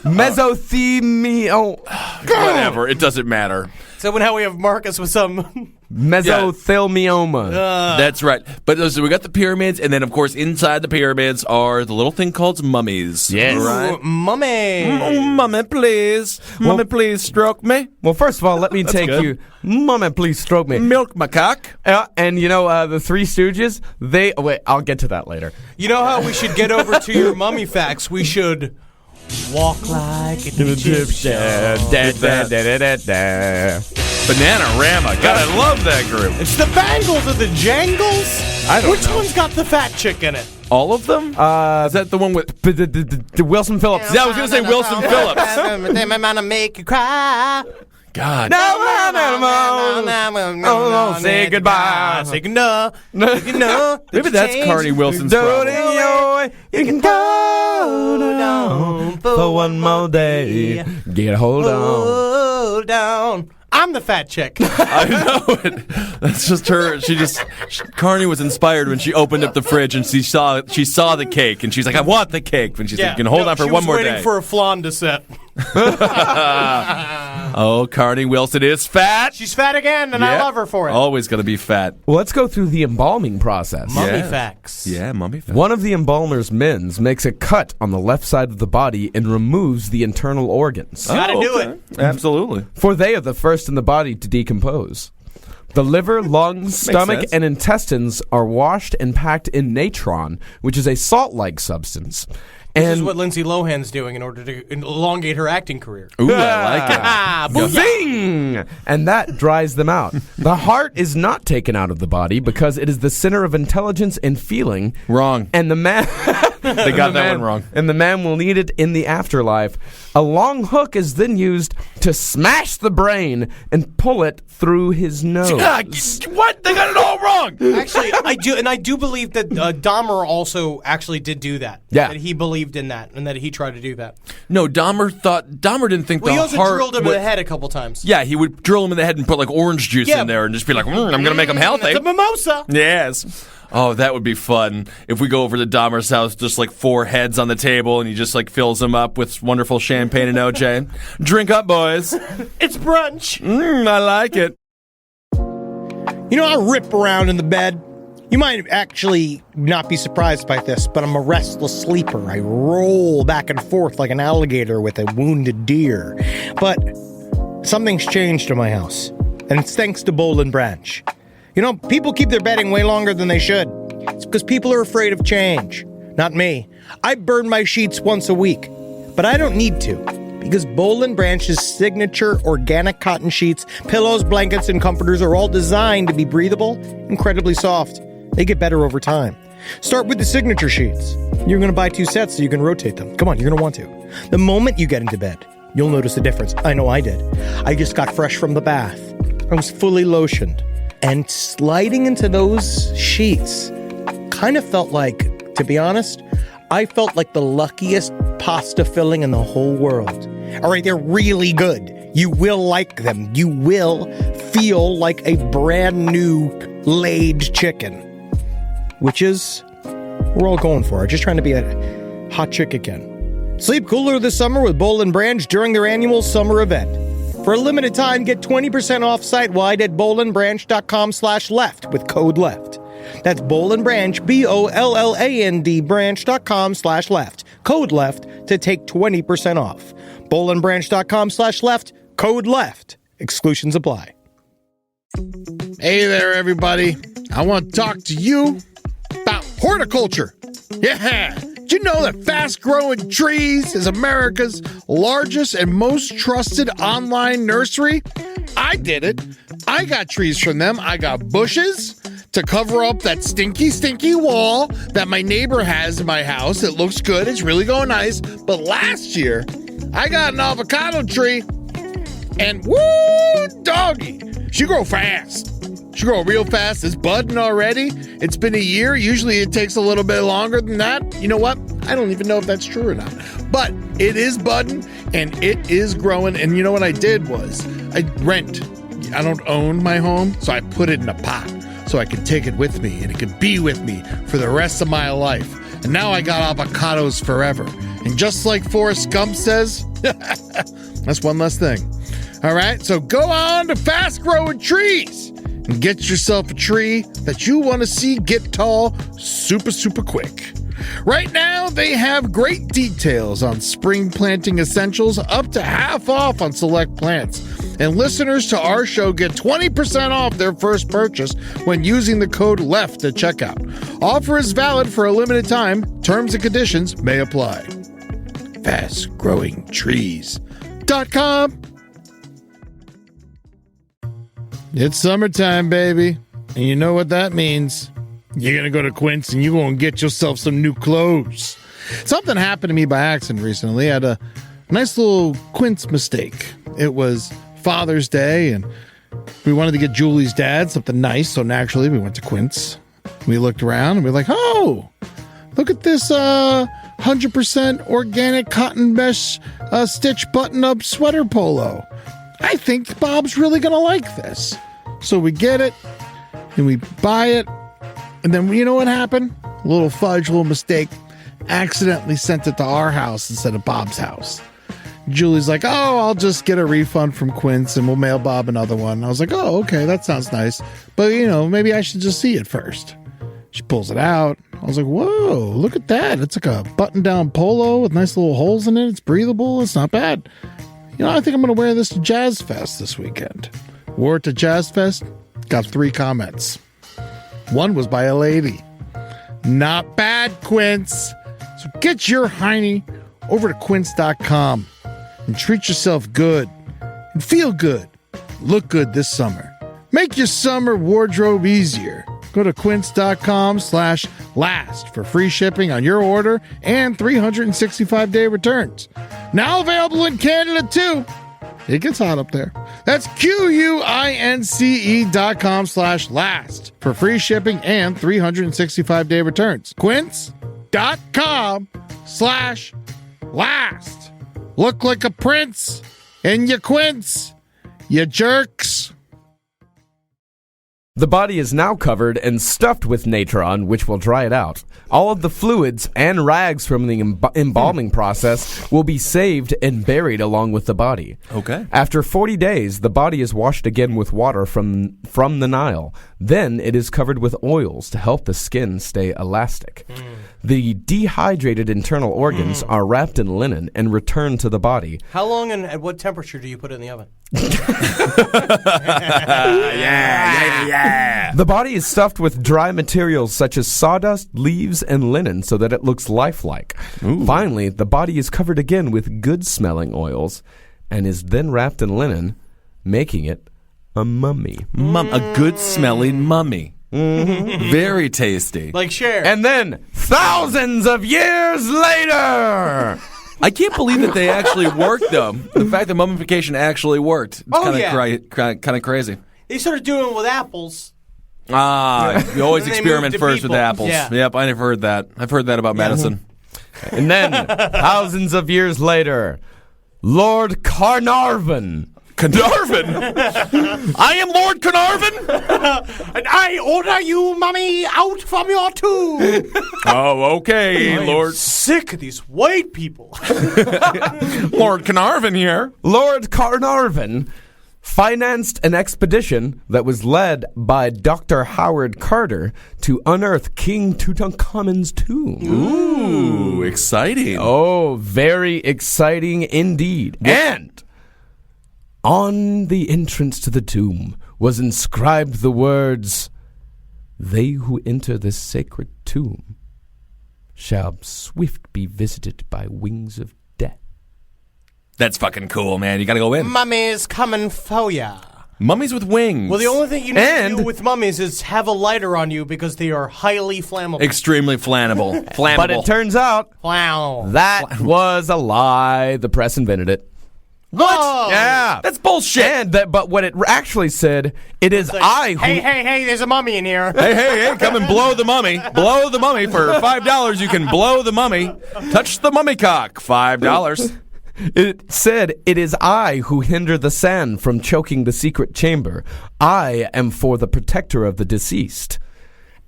Mesothelioma. Whatever. It doesn't matter. So now we have Marcus with some. Mesothelioma. That's right. But so we got the pyramids, and then, of course, inside the pyramids are the little thing called mummies. Yes. Right? Mummy. Oh, mummy, please. Mummy, please stroke me. Well, first of all, let me take good. you. Mama, please stroke me. Milk my cock. And you know, the Three Stooges, wait, I'll get to that later. You know how we should get over to your mummy facts? We should walk like an Egyptian. Bananarama. God, I love that group. It's the Bangles or the Jangles? I don't Which know. one's got the fat chick in it? All of them? Is that the one with... Wilson Phillips. Yeah, I was going to say Wilson Phillips. I'm gonna make you cry. God. Oh, say goodbye. Say goodnight. Maybe that's Carney Wilson's problem. You can go down for one more day. Get a hold on. Hold down. I'm the fat chick. I know it. That's just her. Carney was inspired when she opened up the fridge and she saw the cake and she's like, I want the cake. And she's like, you can hold on for one more She was day. waiting for a flan to set. Oh, Carney Wilson is fat. She's fat again, and I Yeah. love her for it. Always going to be fat. Well, let's go through the embalming process. Mummy Yeah. facts. Yeah, mummy fat. One of the embalmer's men makes a cut on the left side of the body and removes the internal organs. Gotta do it. Absolutely. For they are the first in the body to decompose. The liver, lungs, stomach, sense. and intestines are washed and packed in natron, which is a salt-like substance. This And is what Lindsay Lohan's doing in order to elongate her acting career. Ooh, I like it. Ah, booyah. Zing! And that dries them out. The heart is not taken out of the body because it is the center of intelligence and feeling. Wrong. And the man They got that one wrong. And the man will need it in the afterlife. A long hook is then used to smash the brain and pull it through his nose. What? They got it all wrong. Actually, I do believe that Dahmer also actually did do that. Yeah. That he believed believed in that and that he tried to do that. No, Dahmer didn't think Well, he the also heart drilled him in would- the head a couple times. Yeah, he would drill him in the head and put like orange juice Yeah. in there and just be like, I'm going to make him healthy. It's a mimosa. Yes. Oh, that would be fun. If we go over to Dahmer's house, just like 4 heads on the table, and he just like fills them up with wonderful champagne and OJ. Drink up, boys. It's brunch. I like it. You know, I rip around in the bed. You might actually not be surprised by this, but I'm a restless sleeper. I roll back and forth like an alligator with a wounded deer. But something's changed in my house, and it's thanks to Boll and Branch. You know, people keep their bedding way longer than they should. It's because people are afraid of change. Not me. I burn my sheets once a week, but I don't need to, because Boll and Branch's signature organic cotton sheets, pillows, blankets, and comforters are all designed to be breathable, incredibly soft. They get better over time. Start with the signature sheets. You're going to buy 2 sets so you can rotate them. Come on, you're going to want to. The moment you get into bed, you'll notice a difference. I know I did. I just got fresh from the bath. I was fully lotioned. And sliding into those sheets kind of felt like, to be honest, I felt like the luckiest pasta filling in the whole world. All right, they're really good. You will like them. You will feel like a brand new laid chicken, which is we're all going for. Just trying to be a hot chick again. Sleep cooler this summer with Boll and Branch during their annual summer event. For a limited time, get 20% off site-wide at bollandbranch.com/left with code LEFT. That's Boll and Branch, BOLLAND branch.com/left. Code LEFT to take 20% off. bollandbranch.com/left, code LEFT. Exclusions apply. Hey there, everybody. I want to talk to you about horticulture. Yeah. Did you know that Fast Growing Trees is America's largest and most trusted online nursery? I did it. I got trees from them. I got bushes to cover up that stinky wall that my neighbor has in my house. It looks good. It's really going nice. But last year, I got an avocado tree, and woo, doggy, she grow fast. She grow real fast. It's budding already. It's been a year. Usually it takes a little bit longer than that. You know what? I don't even know if that's true or not. But it is budding, and it is growing. And you know what I did was I rent. I don't own my home, so I put it in a pot so I could take it with me, and it could be with me for the rest of my life. And now I got avocados forever. And just like Forrest Gump says, that's one less thing. All right, so go on to Fast Growing Trees and get yourself a tree that you want to see get tall super quick. Right now, they have great details on spring planting essentials, up to half off on select plants. And listeners to our show get 20% off their first purchase when using the code LEFT at checkout. Offer is valid for a limited time. Terms and conditions may apply. FastGrowingTrees.com. It's summertime, baby. And you know what that means. You're going to go to Quince and you're going to get yourself some new clothes. Something happened to me by accident recently. I had a nice little Quince mistake. It was Father's Day, and we wanted to get Julie's dad something nice, so naturally we went to Quince. We looked around and we were like, oh, look at this 100% organic cotton mesh stitch button-up sweater polo. I think Bob's really going to like this. So we get it, and we buy it, and then you know what happened? A little fudge, a little mistake. Accidentally sent it to our house instead of Bob's house. Julie's like, oh, I'll just get a refund from Quince, and we'll mail Bob another one. I was like, oh, okay, that sounds nice. But, you know, maybe I should just see it first. She pulls it out. I was like, whoa, look at that. It's like a button-down polo with nice little holes in it. It's breathable. It's not bad. You know, I think I'm going to wear this to Jazz Fest this weekend. Wore it to Jazz Fest, got 3 comments. One was by a lady. Not bad, Quince. So get your hiney over to quince.com and treat yourself good and feel good. Look good this summer. Make your summer wardrobe easier. Go to quince.com/last for free shipping on your order and 365-day returns. Now available in Canada, too. It gets hot up there. That's QUINCE.com/last for free shipping and 365-day returns. Quince.com/last. last. Look like a prince in your quince, you jerks. The body is now covered and stuffed with natron, which will dry it out. All of the fluids and rags from the embalming process will be saved and buried along with the body. Okay. After 40 days, the body is washed again with water from the Nile. Then it is covered with oils to help the skin stay elastic. The dehydrated internal organs are wrapped in linen and returned to the body. How long and at what temperature do you put it in the oven? The body is stuffed with dry materials such as sawdust, leaves, and linen so that it looks lifelike. Finally, the body is covered again with good-smelling oils and is then wrapped in linen, making it a mummy. A good-smelling mummy. Very tasty. Like Cher. And then, thousands of years later... I can't believe that they actually worked, though. The fact that mummification actually worked. It's kind of crazy. They started doing it with apples. You always And they experiment moved to first with people. apples. Yeah. Yep, I never heard that. I've heard that about medicine. And then, thousands of years later, Lord Carnarvon. Carnarvon? I am Lord Carnarvon? And I order you, mummy, out from your tomb. Oh, okay, I am Lord. sick of these white people. Lord Carnarvon here. Lord Carnarvon financed an expedition that was led by Dr. Howard Carter to unearth King Tutankhamun's tomb. Ooh, exciting. Oh, very exciting indeed. And on the entrance to the tomb was inscribed the words, "They who enter this sacred tomb shall swift be visited by wings of death." That's fucking cool, man. You gotta go in. Mummy's coming for ya. Mummies with wings. Well, the only thing you need to And- do with mummies is have a lighter on you because they are highly flammable. Extremely flammable. Flammable. But it turns out Wow. that was a lie. The press invented it. What? Oh. Yeah. That's bullshit. And but what it actually said, it is Like, I who... hey, there's a mummy in here. Hey, come and blow the mummy. Blow the mummy for $5. You can blow the mummy. Touch the mummy cock. $5. It said, "It is I who hinder the sand from choking the secret chamber. I am for the protector of the deceased."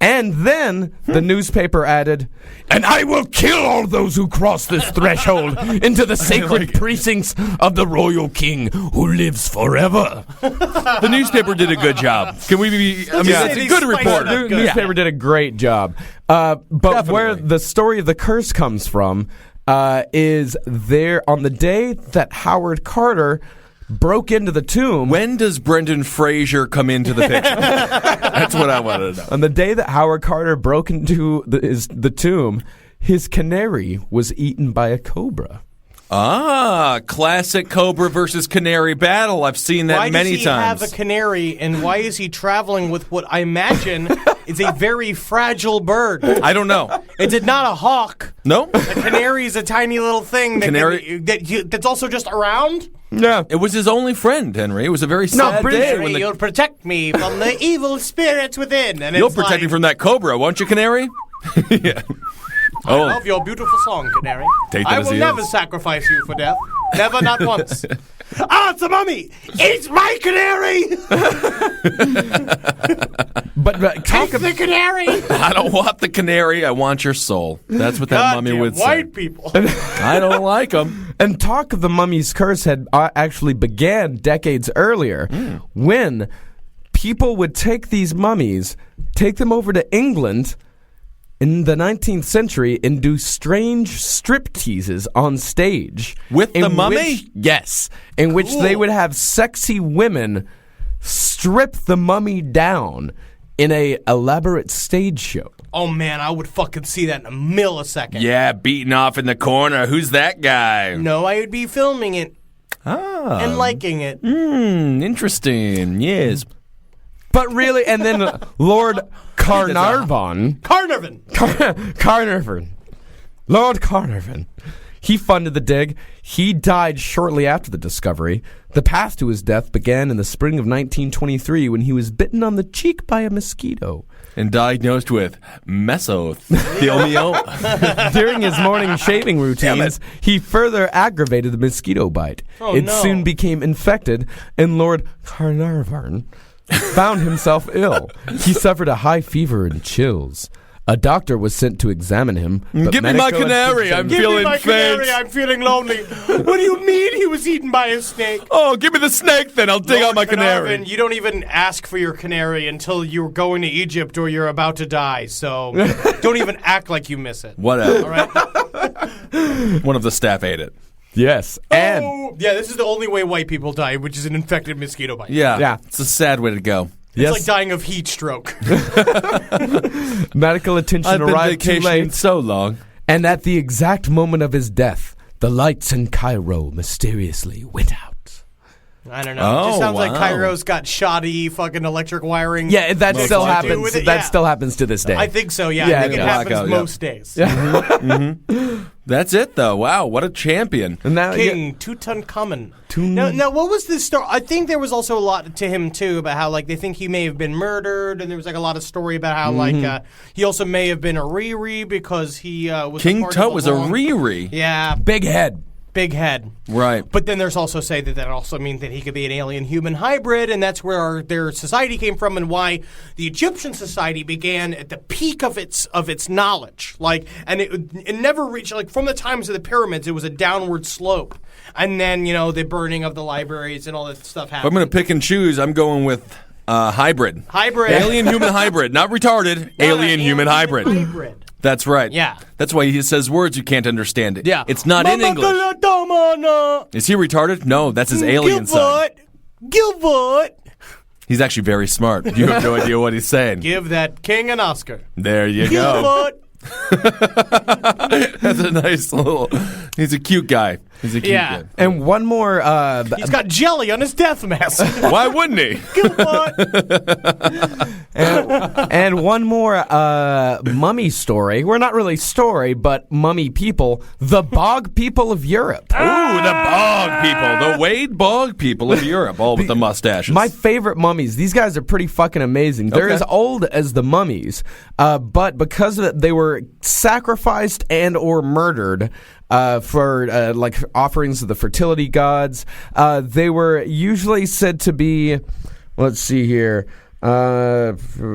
And then the newspaper added, "And I will kill all those who cross this threshold into the sacred precincts of the royal king who lives forever." The newspaper did a good job. Can we be... I mean, just it's say a they good spiced reporter. it up. The newspaper did a great job. But Definitely. where the story of the curse comes from is there on the day that Howard Carter broke into the tomb. When does Brendan Fraser come into the picture? That's what I wanted to know. On the day that Howard Carter broke into the tomb, his canary was eaten by a cobra. Classic cobra versus canary battle. I've seen that Why many does he times. have a canary, and why is he traveling with what I imagine is a very fragile bird? I don't know. It did not a hawk. No? A canary is a tiny little thing Canary- that's also just around. Yeah. It was his only friend, Henry. It was a very sad day. Canary, When you'll protect me from the evil spirits within. And You'll it's protect like, me from that cobra, won't you, canary? Yeah. I love your beautiful song, Canary. Take that I as will he never is. sacrifice you for death. Never, not once. It's a mummy! It's my canary! But Take the canary! I don't want the canary. I want your soul. That's what that mummy Goddamn would say. white people. I don't like them. And talk of the mummy's curse had actually began decades earlier when people would take these mummies, take them over to England in the 19th century and do strange strip teases on stage. With the in mummy? which- yes. In which they would have sexy women strip the mummy down in a elaborate stage show. Oh man, I would fucking see that in a millisecond. Yeah, beating off in the corner. Who's that guy? No, I would be filming it and liking it. Interesting. Yes. But really, and then Lord Carnarvon... Carnarvon! Carnarvon. Lord Carnarvon. He funded the dig. He died shortly after the discovery. The path to his death began in the spring of 1923 when he was bitten on the cheek by a mosquito. And diagnosed with mesothelioma. During his morning shaving routines, he further aggravated the mosquito bite. It soon became infected, and Lord Carnarvon found himself ill. He suffered a high fever and chills. A doctor was sent to examine him. Give me my canary. I'm feeling faint. I'm feeling lonely. What do you mean he was eaten by a snake? Oh, give me the snake then. I'll dig out my canary. Carnarvon, you don't even ask for your canary until you're going to Egypt or you're about to die. So don't even act like you miss it. Whatever. All right? One of the staff ate it. Yes. And yeah, this is the only way white people die, which is an infected mosquito bite. Yeah. It's a sad way to go. It's like dying of heat stroke. medical attention arrived too late. so long. And at the exact moment of his death, the lights in Cairo mysteriously went out. I don't know. It just sounds like Cairo's got shoddy fucking electric wiring. Yeah, that still happens. That That still happens to this day. I think so, yeah. Yeah, I think it happens blackout, most days. That's it, though. Wow, what a champion. And now, King Tutankhamun. Now, what was this story? I think there was also a lot to him, too, about how, like, they think he may have been murdered, and there was, like, a lot of story about how, like, he also may have been a Riri because he was King part Tut of was a Riri. Yeah, big head. big head. Right. But then there's also say that also means that he could be an alien-human hybrid, and that's where their society came from, and why the Egyptian society began at the peak of its knowledge. Like, and it never reached, like, from the times of the pyramids, it was a downward slope, and then the burning of the libraries and all that stuff happened. If I'm going to pick and choose, I'm going with hybrid. Alien-human hybrid. Not retarded. Alien-human hybrid. That's right. Yeah. That's why he says words you can't understand it. Yeah. It's not in English. Is he retarded? No, that's his alien side. Gilbert. He's actually very smart. You have no idea what he's saying. Give that king an Oscar. There you go. That's a nice little... He's a cute guy. He's a cute guy. And one more... He's got jelly on his death mask. Why wouldn't he? and one more mummy story. Well, not really story, but mummy people. The bog people of Europe. Ooh, the bog people. The Wade bog people of Europe. All with the mustaches. My favorite mummies. These guys are pretty fucking amazing. They're as old as the mummies, but because they were sacrificed and or murdered for like offerings of the fertility gods, they were usually said to be, let's see here,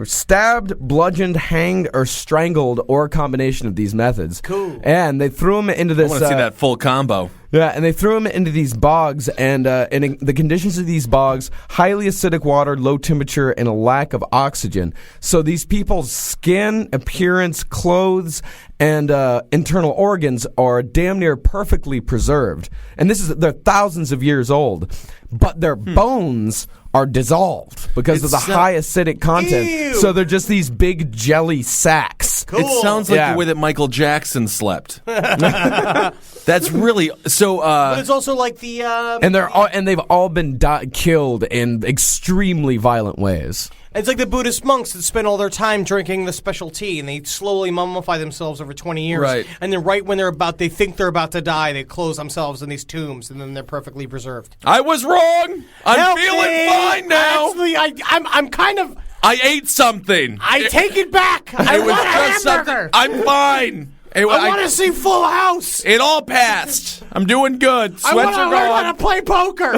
stabbed, bludgeoned, hanged, or strangled, or a combination of these methods. Cool. And they threw them into this... I want to see that full combo. Yeah, and they threw them into these bogs, and in the conditions of these bogs, highly acidic water, low temperature, and a lack of oxygen. So these people's skin, appearance, clothes, and internal organs are damn near perfectly preserved. And they're thousands of years old, but their bones are dissolved because of the high acidic content. Ew. So they're just these big jelly sacks. Cool. It sounds like the way that Michael Jackson slept. That's really so. But it's also like the And they've all been killed in extremely violent ways. it's like the Buddhist monks that spend all their time drinking the special tea, and they slowly mummify themselves over 20 years. Right. And then right when they think they're about to die, they close themselves in these tombs, and then they're perfectly preserved. I was wrong. I'm Help feeling me! fine now. Actually, I'm kind of. I ate something. I take it back. I It was want a just something. hamburger. I'm fine. I want to see Full House. It all passed. I'm doing good. I Sweats want to are learn how gone. to play poker.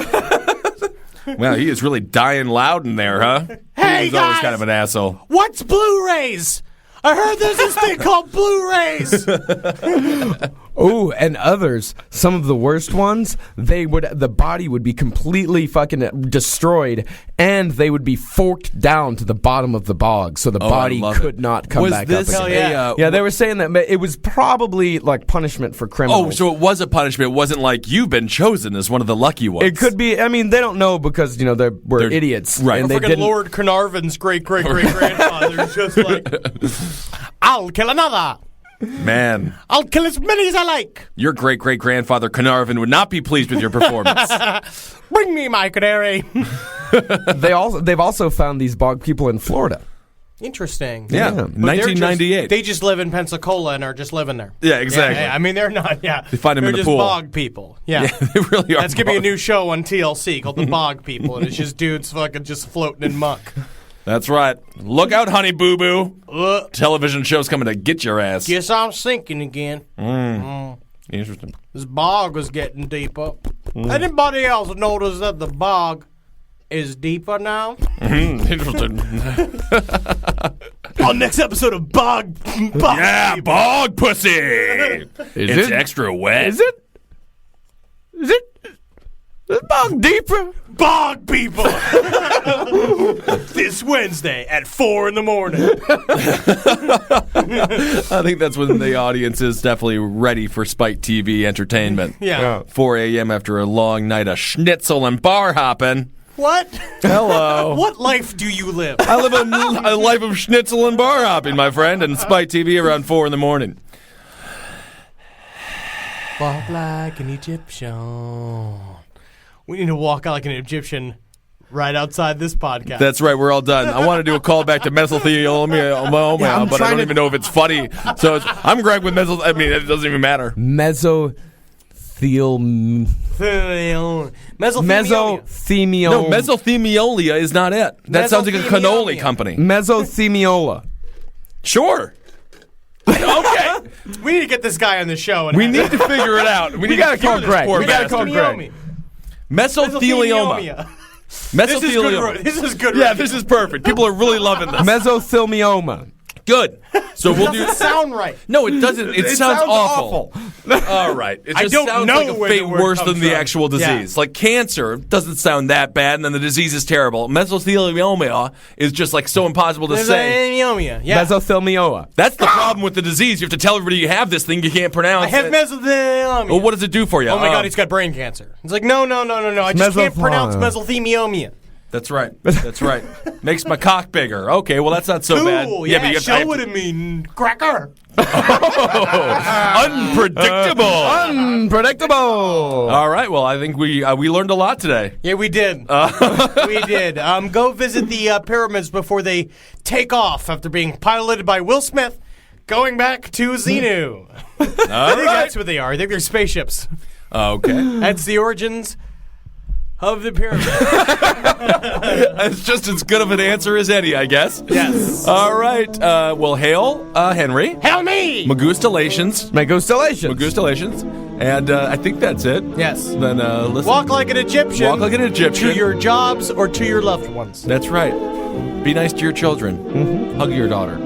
Well, he is really dying loud in there, huh? Hey, He's always guys. kind of an asshole. What's Blu-rays? I heard there's this thing called Blu-rays. Oh, and others, some of the worst ones, the body would be completely fucking destroyed, and they would be forked down to the bottom of the bog, so the body could not come back up again. Yeah, they were saying that it was probably like punishment for criminals. Oh, so it was a punishment. It wasn't like you've been chosen as one of the lucky ones. It could be. I mean, they don't know because they're idiots, right? And they Freaking Lord Carnarvon's great-great-great-grandfather is just like, I'll kill another. Man, I'll kill as many as I like. your great-great-grandfather Carnarvon would not be pleased with your performance. Bring me my canary. they've also found these bog people in Florida. Interesting. Yeah, But 1998. they just live in Pensacola and are just living there. Yeah, exactly. I mean, they're not. Yeah, They find 'em in they're the just pool. bog people. Yeah, They really are. that's gonna be a new show on TLC called The Bog People, and it's just dudes fucking just floating in muck. That's right. Look out, honey boo boo. Television show's coming to get your ass. Guess I'm sinking again. Interesting. This bog was getting deeper. Anybody else notice that the bog is deeper now? Interesting. On next episode of Bog Yeah, People. bog pussy. It's it? extra wet. Is it? Is bog deeper? Bog People. This Wednesday at 4 in the morning. I think that's when the audience is definitely ready for Spike TV entertainment. Yeah. 4 a.m. after a long night of schnitzel and bar hopping. What? Hello. What life do you live? I live a life of schnitzel and bar hopping, my friend, and Spike TV around 4 in the morning. Walk like an Egyptian. We need to walk like an Egyptian right outside this podcast. That's right, we're all done. I want to do a callback to mesothelioma, but I don't even know if it's funny. So I'm Greg with I mean, it doesn't even matter. Mesothelioma. Mesothelioma. No, mesothelioma is not it. That sounds like a cannoli Mesothelioma. company. Mesothelioma. Sure. Okay. We need to get this guy on the show. And We need to figure it out. We gotta to cure call this Greg. poor We gotta bastard. call Greg. Mesothelioma. Mesothelioma. This is good. Yeah, this is perfect. People are really loving this. Mesothelioma. Good. So we'll do. Doesn't sound right. No, it doesn't. It sounds awful. All right. It I just don't sounds know like a where the fate word worse comes than the from. actual disease. Like cancer doesn't sound that bad, and then the disease is terrible. Mesothelioma is just like so impossible to say. Mesothelioma. Yeah. Mesothelioma. That's the problem with the disease. You have to tell everybody you have this thing you can't pronounce. I have mesothelioma. Well, what does it do for you? Oh my God, he's got brain cancer. It's like, no. I just can't pronounce mesothelioma. That's right. That's right. Makes my cock bigger. Okay, well that's not so bad. Cool. Yeah, but you have show to- what it mean, cracker. Unpredictable. Unpredictable. All right. Well, I think we learned a lot today. Yeah, we did. We did. Go visit the pyramids before they take off after being piloted by Will Smith, going back to Xenu. I think that's what they are. I think they're spaceships. Okay. That's the origins of the pyramid. That's just as good of an answer as any, I guess. Yes. All right. Well, hail, Henry. Hail me! Magustalations. Magustalations. And I think that's it. Yes. Then listen. Walk like an Egyptian. Walk like an Egyptian. To your jobs or to your loved ones. That's right. Be nice to your children. Mm-hmm. Hug your daughter.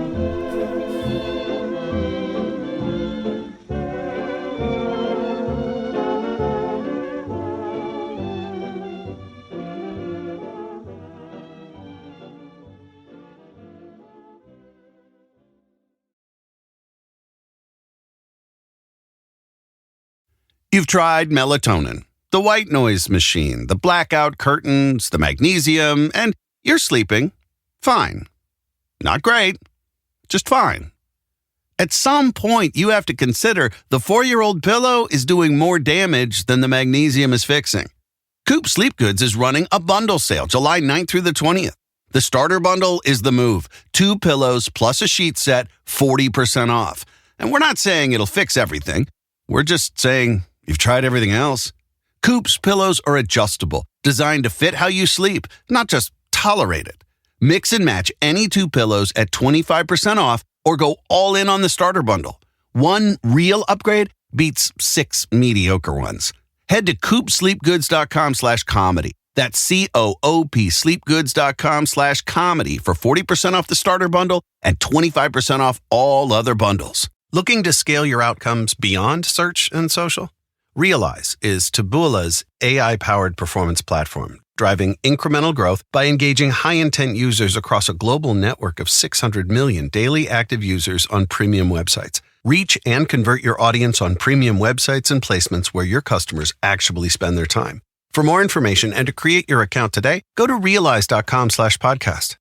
You've tried melatonin, the white noise machine, the blackout curtains, the magnesium, and you're sleeping fine. Not great, just fine. At some point, you have to consider the 4-year-old pillow is doing more damage than the magnesium is fixing. Coop Sleep Goods is running a bundle sale July 9th through the 20th. The starter bundle is the move. 2 pillows plus a sheet set, 40% off. And we're not saying it'll fix everything. We're just saying you've tried everything else. Coop's pillows are adjustable, designed to fit how you sleep, not just tolerate it. Mix and match any 2 pillows at 25% off or go all in on the starter bundle. One real upgrade beats 6 mediocre ones. Head to coopsleepgoods.com/comedy. That's COOP sleepgoods.com/comedy for 40% off the starter bundle and 25% off all other bundles. Looking to scale your outcomes beyond search and social? Realize is Taboola's AI-powered performance platform, driving incremental growth by engaging high-intent users across a global network of 600 million daily active users on premium websites. Reach and convert your audience on premium websites and placements where your customers actually spend their time. For more information and to create your account today, go to realize.com/podcast.